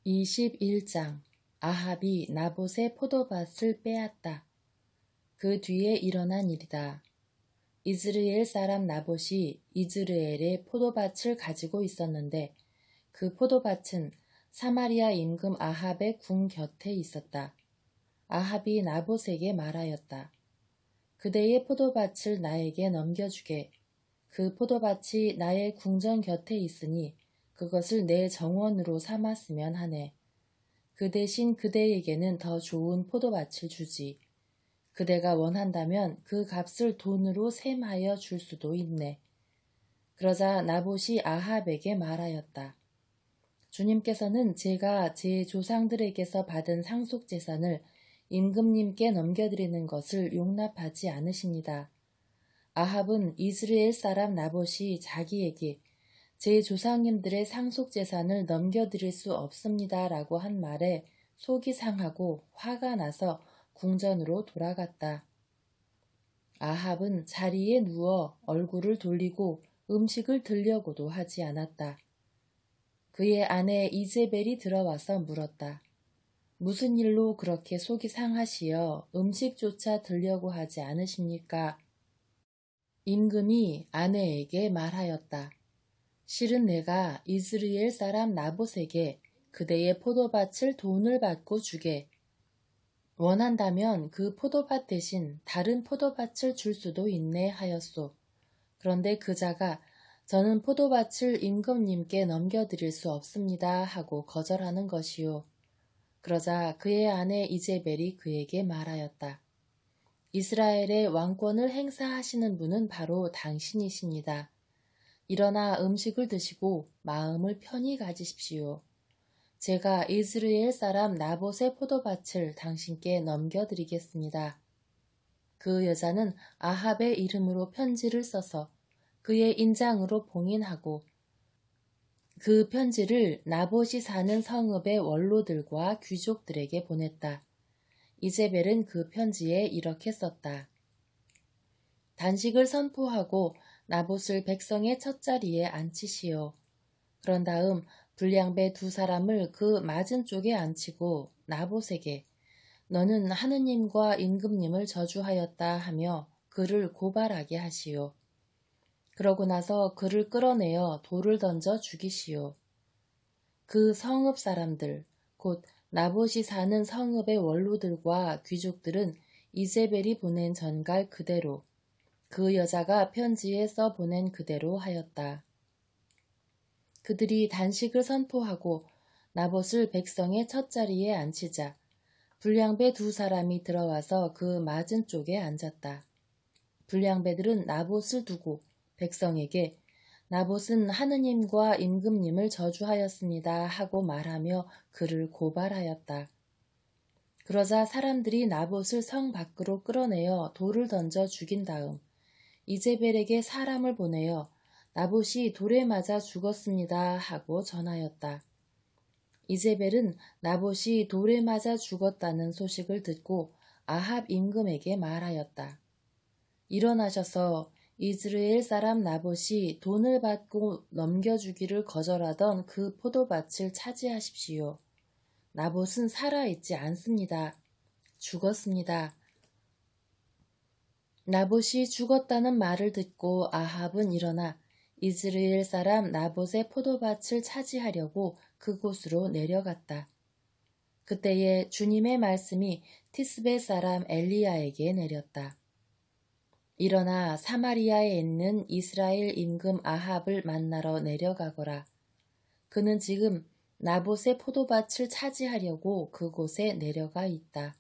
21장 아합이 나봇의 포도밭을 빼앗다. 그 뒤에 일어난 일이다. 이즈르엘 사람 나봇이 이즈르엘의 포도밭을 가지고 있었는데 그 포도밭은 사마리아 임금 아합의 궁 곁에 있었다. 아합이 나봇에게 말하였다. 그대의 포도밭을 나에게 넘겨주게. 그 포도밭이 나의 궁전 곁에 있으니 그것을 내 정원으로 삼았으면 하네. 그 대신 그대에게는 더 좋은 포도밭을 주지. 그대가 원한다면 그 값을 돈으로 셈하여 줄 수도 있네. 그러자 나봇이 아합에게 말하였다. 주님께서는 제가 제 조상들에게서 받은 상속재산을 임금님께 넘겨드리는 것을 용납하지 않으십니다. 아합은 이스라엘 사람 나봇이 자기에게 제 조상님들의 상속재산을 넘겨드릴 수 없습니다 라고 한 말에 속이 상하고 화가 나서 궁전으로 돌아갔다. 아합은 자리에 누워 얼굴을 돌리고 음식을 들려고도 하지 않았다. 그의 아내 이제벨이 들어와서 물었다. 무슨 일로 그렇게 속이 상하시어 음식조차 들려고 하지 않으십니까? 임금이 아내에게 말하였다. 실은 내가 이스라엘 사람 나봇에게 그대의 포도밭을 돈을 받고 주게. 원한다면 그 포도밭 대신 다른 포도밭을 줄 수도 있네 하였소. 그런데 그자가 저는 포도밭을 임금님께 넘겨드릴 수 없습니다 하고 거절하는 것이요. 그러자 그의 아내 이제벨이 그에게 말하였다. 이스라엘의 왕권을 행사하시는 분은 바로 당신이십니다. 일어나 음식을 드시고 마음을 편히 가지십시오. 제가 이스라엘 사람 나봇의 포도밭을 당신께 넘겨드리겠습니다. 그 여자는 아합의 이름으로 편지를 써서 그의 인장으로 봉인하고 그 편지를 나봇이 사는 성읍의 원로들과 귀족들에게 보냈다. 이제벨은 그 편지에 이렇게 썼다. 단식을 선포하고 나봇을 백성의 첫자리에 앉히시오. 그런 다음 불량배 두 사람을 그 맞은 쪽에 앉히고 나봇에게 너는 하느님과 임금님을 저주하였다 하며 그를 고발하게 하시오. 그러고 나서 그를 끌어내어 돌을 던져 죽이시오. 그 성읍 사람들, 곧 나봇이 사는 성읍의 원로들과 귀족들은 이제벨이 보낸 전갈 그대로 그 여자가 편지에 써 보낸 그대로 하였다. 그들이 단식을 선포하고 나봇을 백성의 첫자리에 앉히자 불량배 두 사람이 들어와서 그 맞은 쪽에 앉았다. 불량배들은 나봇을 두고 백성에게 나봇은 하느님과 임금님을 저주하였습니다 하고 말하며 그를 고발하였다. 그러자 사람들이 나봇을 성 밖으로 끌어내어 돌을 던져 죽인 다음 이제벨에게 사람을 보내어 나봇이 돌에 맞아 죽었습니다 하고 전하였다. 이제벨은 나봇이 돌에 맞아 죽었다는 소식을 듣고 아합 임금에게 말하였다. 일어나셔서 이스라엘 사람 나봇이 돈을 받고 넘겨주기를 거절하던 그 포도밭을 차지하십시오. 나봇은 살아있지 않습니다. 죽었습니다. 나봇이 죽었다는 말을 듣고 아합은 일어나 이스라엘 사람 나봇의 포도밭을 차지하려고 그곳으로 내려갔다. 그때에 주님의 말씀이 티스베 사람 엘리야에게 내렸다. 일어나 사마리아에 있는 이스라엘 임금 아합을 만나러 내려가거라. 그는 지금 나봇의 포도밭을 차지하려고 그곳에 내려가 있다.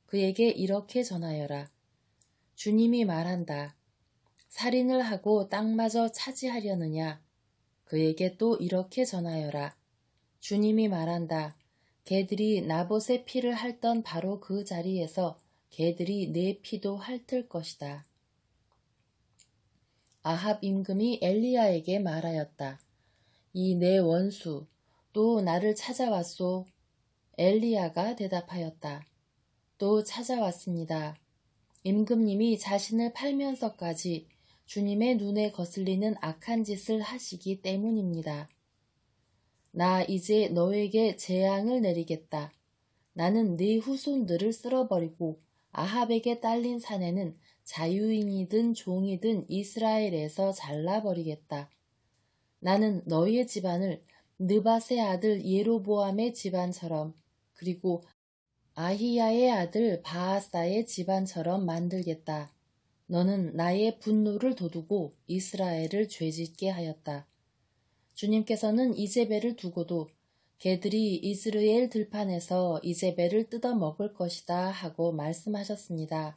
그에게 이렇게 전하여라. 주님이 말한다. 살인을 하고 땅마저 차지하려느냐? 그에게 또 이렇게 전하여라. 주님이 말한다. 개들이 나봇의 피를 핥던 바로 그 자리에서 개들이 내 피도 핥을 것이다. 아합 임금이 엘리야에게 말하였다. 이 내 원수 또 나를 찾아왔소. 엘리야가 대답하였다. 또 찾아왔습니다. 임금님이 자신을 팔면서까지 주님의 눈에 거슬리는 악한 짓을 하시기 때문입니다. 나 이제 너에게 재앙을 내리겠다. 나는 네 후손들을 쓸어버리고 아합에게 딸린 사내는 자유인이든 종이든 이스라엘에서 잘라버리겠다. 나는 너희의 집안을 느밧의 아들 예로보암의 집안처럼 그리고 아히야의 아들 바아사의 집안처럼 만들겠다. 너는 나의 분노를 돋우고 이스라엘을 죄짓게 하였다. 주님께서는 이제벨을 두고도 개들이 이스라엘 들판에서 이제벨을 뜯어먹을 것이다 하고 말씀하셨습니다.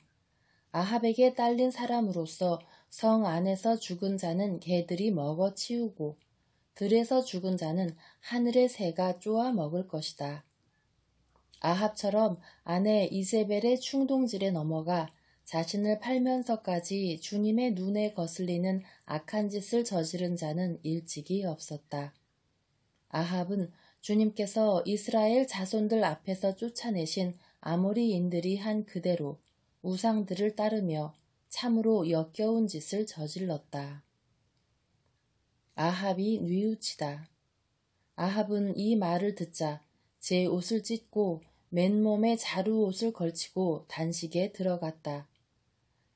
아합에게 딸린 사람으로서 성 안에서 죽은 자는 개들이 먹어 치우고 들에서 죽은 자는 하늘의 새가 쪼아 먹을 것이다. 아합처럼 아내 이제벨의 충동질에 넘어가 자신을 팔면서까지 주님의 눈에 거슬리는 악한 짓을 저지른 자는 일찍이 없었다. 아합은 주님께서 이스라엘 자손들 앞에서 쫓아내신 아모리인들이 한 그대로 우상들을 따르며 참으로 역겨운 짓을 저질렀다. 아합이 뉘우치다. 아합은 이 말을 듣자 제 옷을 찢고 맨몸에 자루옷을 걸치고 단식에 들어갔다.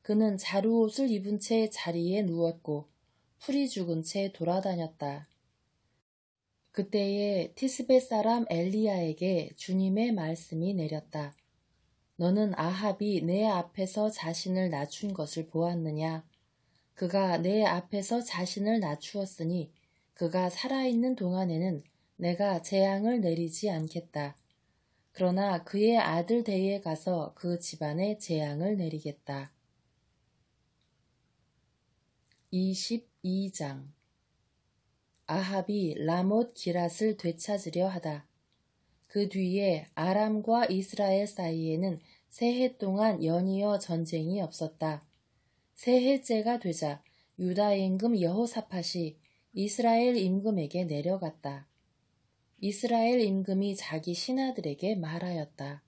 그는 자루옷을 입은 채 자리에 누웠고 풀이 죽은 채 돌아다녔다. 그때에 티스베 사람 엘리야에게 주님의 말씀이 내렸다. 너는 아합이 내 앞에서 자신을 낮춘 것을 보았느냐? 그가 내 앞에서 자신을 낮추었으니 그가 살아있는 동안에는 내가 재앙을 내리지 않겠다. 그러나 그의 아들 대에 가서 그 집안에 재앙을 내리겠다. 22장 아합이 라못 기랏을 되찾으려 하다. 그 뒤에 아람과 이스라엘 사이에는 세 해 동안 연이어 전쟁이 없었다. 세 해째가 되자 유다 임금 여호사밧이 이스라엘 임금에게 내려갔다. 이스라엘 임금이 자기 신하들에게 말하였다.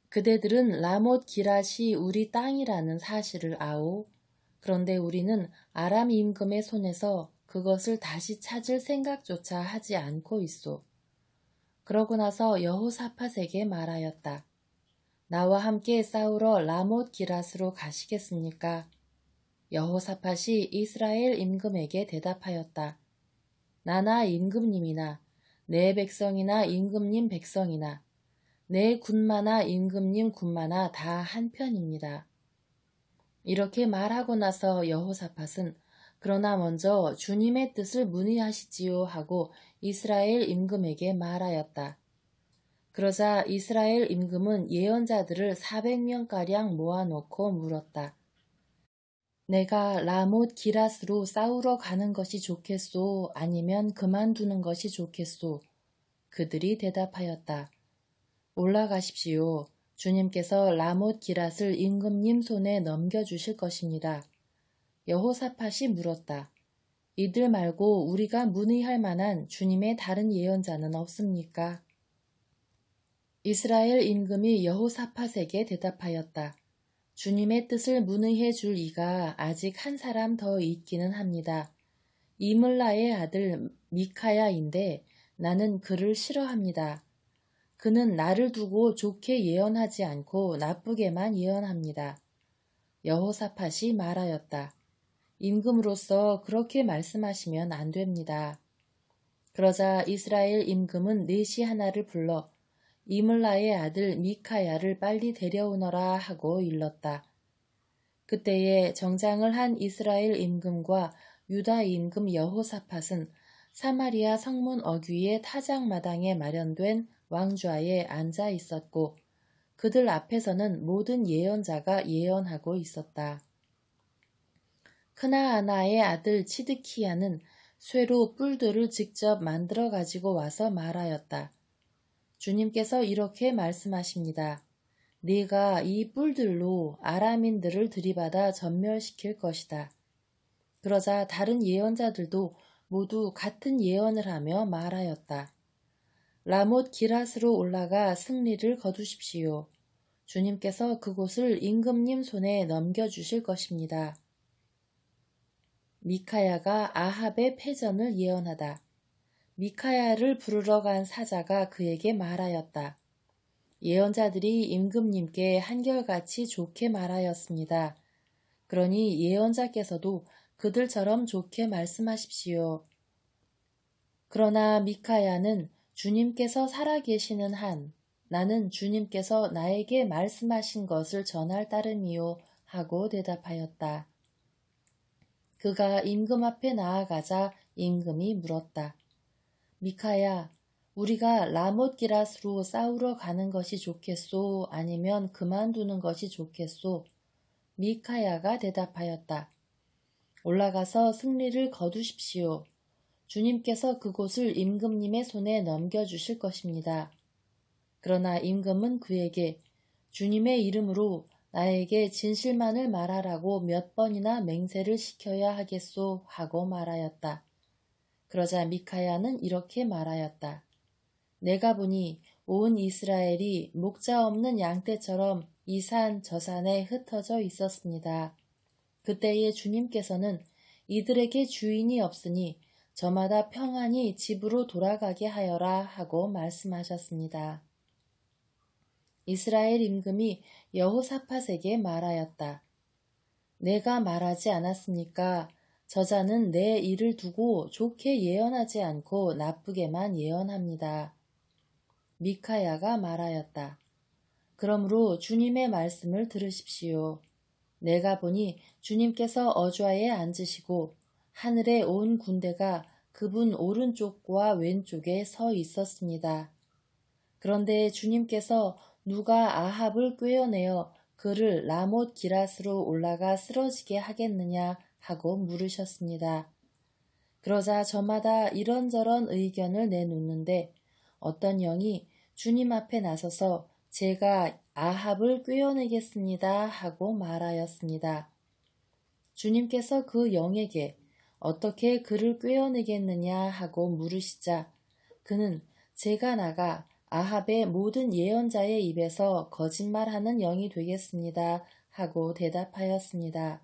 그대들은 라못 기랏이 우리 땅이라는 사실을 아오. 그런데 우리는 아람 임금의 손에서 그것을 다시 찾을 생각조차 하지 않고 있소. 그러고 나서 여호사밧에게 말하였다. 나와 함께 싸우러 라못 기랏으로 가시겠습니까? 여호사밧이 이스라엘 임금에게 대답하였다. 나나 임금님이나 내 백성이나 임금님 백성이나 내 군마나 임금님 군마나 다 한편입니다. 이렇게 말하고 나서 여호사밧은 그러나 먼저 주님의 뜻을 문의하시지요 하고 이스라엘 임금에게 말하였다. 그러자 이스라엘 임금은 예언자들을 400명가량 모아놓고 물었다. 내가 라못 기랏으로 싸우러 가는 것이 좋겠소? 아니면 그만두는 것이 좋겠소? 그들이 대답하였다. 올라가십시오. 주님께서 라못 기랏을 임금님 손에 넘겨주실 것입니다. 여호사밧이 물었다. 이들 말고 우리가 문의할 만한 주님의 다른 예언자는 없습니까? 이스라엘 임금이 여호사밧에게 대답하였다. 주님의 뜻을 문의해 줄 이가 아직 한 사람 더 있기는 합니다. 이물라의 아들 미카야인데 나는 그를 싫어합니다. 그는 나를 두고 좋게 예언하지 않고 나쁘게만 예언합니다. 여호사밧이 말하였다. 임금으로서 그렇게 말씀하시면 안 됩니다. 그러자 이스라엘 임금은 내시 하나를 불러 이물라의 아들 미카야를 빨리 데려오너라 하고 일렀다. 그때에 정장을 한 이스라엘 임금과 유다 임금 여호사밧은 사마리아 성문 어귀의 타작마당에 마련된 왕좌에 앉아 있었고 그들 앞에서는 모든 예언자가 예언하고 있었다. 크나아나의 아들 치드키야는 쇠로 뿔들을 직접 만들어 가지고 와서 말하였다. 주님께서 이렇게 말씀하십니다. 네가 이 뿔들로 아람인들을 들이받아 전멸시킬 것이다. 그러자 다른 예언자들도 모두 같은 예언을 하며 말하였다. 라못 기랏으로 올라가 승리를 거두십시오. 주님께서 그곳을 임금님 손에 넘겨주실 것입니다. 미카야가 아합의 패전을 예언하다. 미카야를 부르러 간 사자가 그에게 말하였다. 예언자들이 임금님께 한결같이 좋게 말하였습니다. 그러니 예언자께서도 그들처럼 좋게 말씀하십시오. 그러나 미카야는 주님께서 살아계시는 한 나는 주님께서 나에게 말씀하신 것을 전할 따름이요 하고 대답하였다. 그가 임금 앞에 나아가자 임금이 물었다. 미카야, 우리가 라못 기랏으로 싸우러 가는 것이 좋겠소? 아니면 그만두는 것이 좋겠소? 미카야가 대답하였다. 올라가서 승리를 거두십시오. 주님께서 그곳을 임금님의 손에 넘겨주실 것입니다. 그러나 임금은 그에게 주님의 이름으로 나에게 진실만을 말하라고 몇 번이나 맹세를 시켜야 하겠소 하고 말하였다. 그러자 미카야는 이렇게 말하였다. 내가 보니 온 이스라엘이 목자 없는 양떼처럼 이 산 저 산에 흩어져 있었습니다. 그때에 주님께서는 이들에게 주인이 없으니 저마다 평안히 집으로 돌아가게 하여라 하고 말씀하셨습니다. 이스라엘 임금이 여호사밧에게 말하였다. 내가 말하지 않았습니까? 저자는 내 일을 두고 좋게 예언하지 않고 나쁘게만 예언합니다. 미카야가 말하였다. 그러므로 주님의 말씀을 들으십시오. 내가 보니 주님께서 어좌에 앉으시고 하늘의 온 군대가 그분 오른쪽과 왼쪽에 서 있었습니다. 그런데 주님께서 누가 아합을 꿰어내어 그를 라못 기랏으로 올라가 쓰러지게 하겠느냐 하고 물으셨습니다. 그러자 저마다 이런저런 의견을 내놓는데 어떤 영이 주님 앞에 나서서 제가 아합을 꿰어내겠습니다 하고 말하였습니다. 주님께서 그 영에게 어떻게 그를 꿰어내겠느냐 하고 물으시자 그는 제가 나가 아합의 모든 예언자의 입에서 거짓말하는 영이 되겠습니다 하고 대답하였습니다.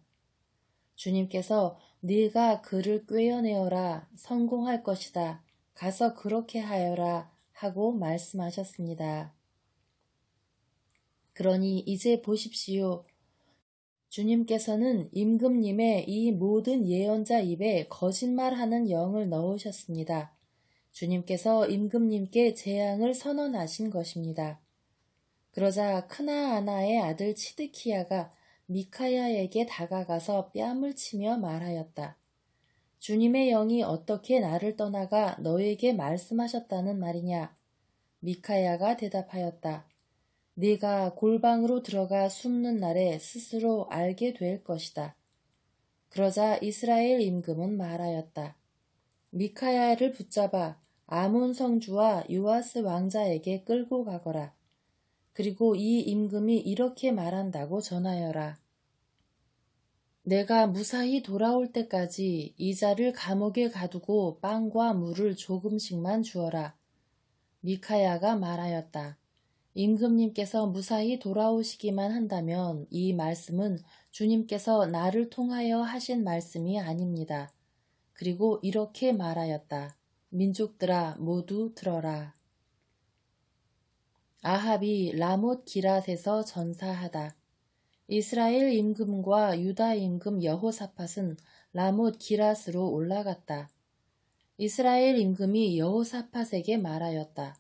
주님께서 네가 그를 꿰어내어라 성공할 것이다. 가서 그렇게 하여라 하고 말씀하셨습니다. 그러니 이제 보십시오. 주님께서는 임금님의 이 모든 예언자 입에 거짓말하는 영을 넣으셨습니다. 주님께서 임금님께 재앙을 선언하신 것입니다. 그러자 크나아나의 아들 치드키야가 미카야에게 다가가서 뺨을 치며 말하였다. 주님의 영이 어떻게 나를 떠나가 너에게 말씀하셨다는 말이냐? 미카야가 대답하였다. 네가 골방으로 들어가 숨는 날에 스스로 알게 될 것이다. 그러자 이스라엘 임금은 말하였다. 미카야를 붙잡아 아몬 성주와 요아스 왕자에게 끌고 가거라. 그리고 이 임금이 이렇게 말한다고 전하여라. 내가 무사히 돌아올 때까지 이 자를 감옥에 가두고 빵과 물을 조금씩만 주어라. 미카야가 말하였다. 임금님께서 무사히 돌아오시기만 한다면 이 말씀은 주님께서 나를 통하여 하신 말씀이 아닙니다. 그리고 이렇게 말하였다. 민족들아 모두 들어라. 아합이 라못 기랏에서 전사하다. 이스라엘 임금과 유다 임금 여호사밧은 라못 기랏으로 올라갔다. 이스라엘 임금이 여호사밧에게 말하였다.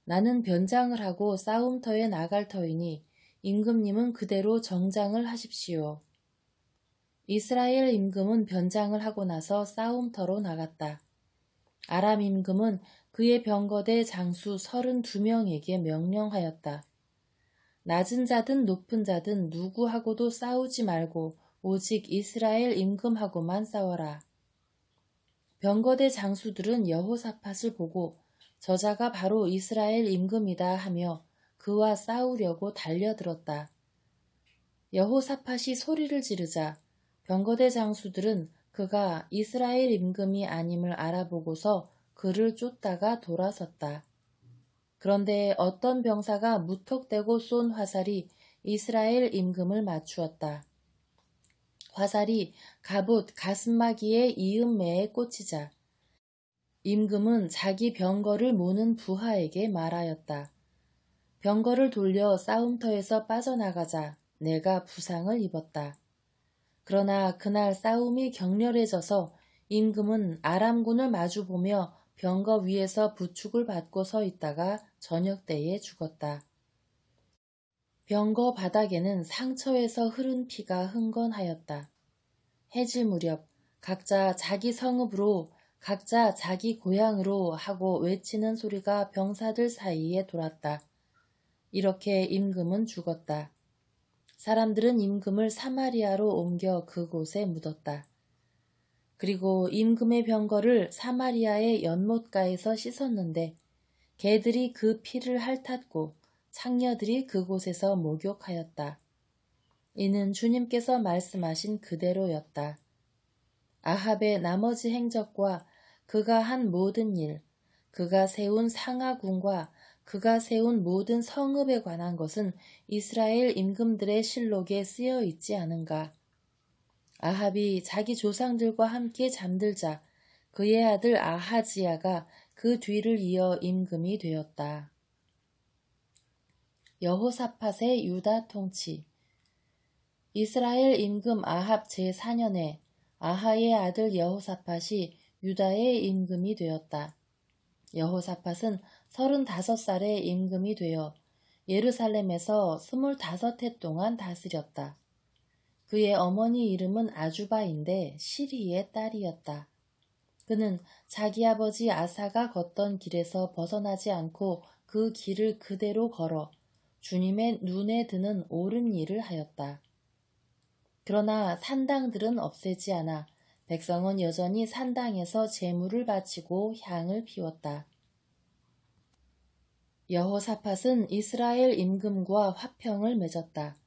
나는 변장을 하고 싸움터에 나갈 터이니 임금님은 그대로 정장을 하십시오. 이스라엘 임금은 변장을 하고 나서 싸움터로 나갔다. 아람 임금은 그의 병거대 장수 32명에게 명령하였다. 낮은 자든 높은 자든 누구하고도 싸우지 말고 오직 이스라엘 임금하고만 싸워라. 병거대 장수들은 여호사밧을 보고 저자가 바로 이스라엘 임금이다 하며 그와 싸우려고 달려들었다. 여호사밧이 소리를 지르자 병거대 장수들은 그가 이스라엘 임금이 아님을 알아보고서 그를 쫓다가 돌아섰다. 그런데 어떤 병사가 무턱대고 쏜 화살이 이스라엘 임금을 맞추었다. 화살이 갑옷 가슴막이의 이음매에 꽂히자 임금은 자기 병거를 모는 부하에게 말하였다. 병거를 돌려 싸움터에서 빠져나가자 내가 부상을 입었다. 그러나 그날 싸움이 격렬해져서 임금은 아람군을 마주보며 병거 위에서 부축을 받고 서 있다가 저녁 때에 죽었다. 병거 바닥에는 상처에서 흐른 피가 흥건하였다. 해질 무렵 각자 자기 성읍으로 각자 자기 고향으로 하고 외치는 소리가 병사들 사이에 돌았다. 이렇게 임금은 죽었다. 사람들은 임금을 사마리아로 옮겨 그곳에 묻었다. 그리고 임금의 병거를 사마리아의 연못가에서 씻었는데 개들이 그 피를 핥았고 창녀들이 그곳에서 목욕하였다. 이는 주님께서 말씀하신 그대로였다. 아합의 나머지 행적과 그가 한 모든 일, 그가 세운 상하궁과 그가 세운 모든 성읍에 관한 것은 이스라엘 임금들의 실록에 쓰여 있지 않은가. 아합이 자기 조상들과 함께 잠들자 그의 아들 아하지야가 그 뒤를 이어 임금이 되었다. 여호사밧의 유다 통치. 이스라엘 임금 아합 제4년에 아하의 아들 여호사밧이 유다의 임금이 되었다. 여호사밧은 35살에 임금이 되어 예루살렘에서 25해 동안 다스렸다. 그의 어머니 이름은 아주바인데 시리의 딸이었다. 그는 자기 아버지 아사가 걷던 길에서 벗어나지 않고 그 길을 그대로 걸어 주님의 눈에 드는 옳은 일을 하였다. 그러나 산당들은 없애지 않아 백성은 여전히 산당에서 제물을 바치고 향을 피웠다. 여호사밧은 이스라엘 임금과 화평을 맺었다.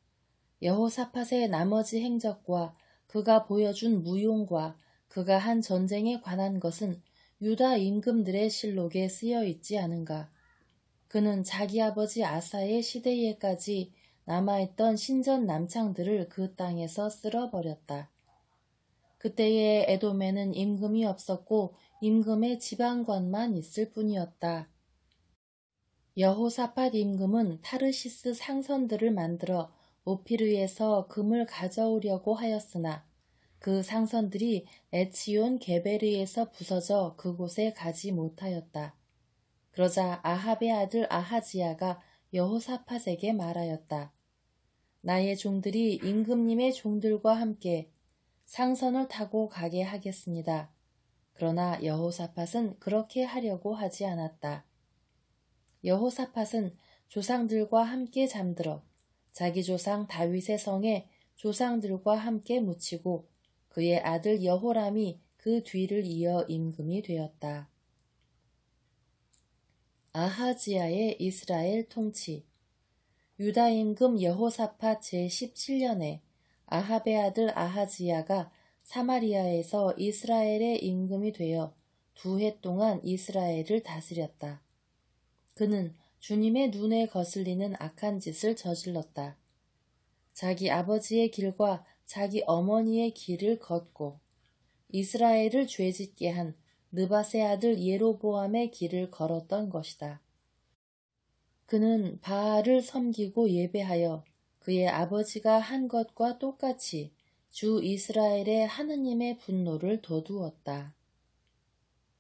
여호사밧의 나머지 행적과 그가 보여준 무용과 그가 한 전쟁에 관한 것은 유다 임금들의 실록에 쓰여 있지 않은가. 그는 자기 아버지 아사의 시대에까지 남아있던 신전 남창들을 그 땅에서 쓸어버렸다. 그때의 에돔에는 임금이 없었고 임금의 지방관만 있을 뿐이었다. 여호사밧 임금은 타르시스 상선들을 만들어 오피르에서 금을 가져오려고 하였으나 그 상선들이 에치온 게베르에서 부서져 그곳에 가지 못하였다. 그러자 아합의 아들 아하지야가 여호사밧에게 말하였다. 나의 종들이 임금님의 종들과 함께 상선을 타고 가게 하겠습니다. 그러나 여호사밧은 그렇게 하려고 하지 않았다. 여호사밧은 조상들과 함께 잠들어 자기 조상 다윗의 성에 조상들과 함께 묻히고 그의 아들 여호람이 그 뒤를 이어 임금이 되었다. 아하지야의 이스라엘 통치. 유다 임금 여호사밧 제17년에 아합의 아들 아하지야가 사마리아에서 이스라엘의 임금이 되어 2해 동안 이스라엘을 다스렸다. 그는 주님의 눈에 거슬리는 악한 짓을 저질렀다. 자기 아버지의 길과 자기 어머니의 길을 걷고 이스라엘을 죄짓게 한 느밧의 아들 예로보암의 길을 걸었던 것이다. 그는 바알을 섬기고 예배하여 그의 아버지가 한 것과 똑같이 주 이스라엘의 하느님의 분노를 돋우었다.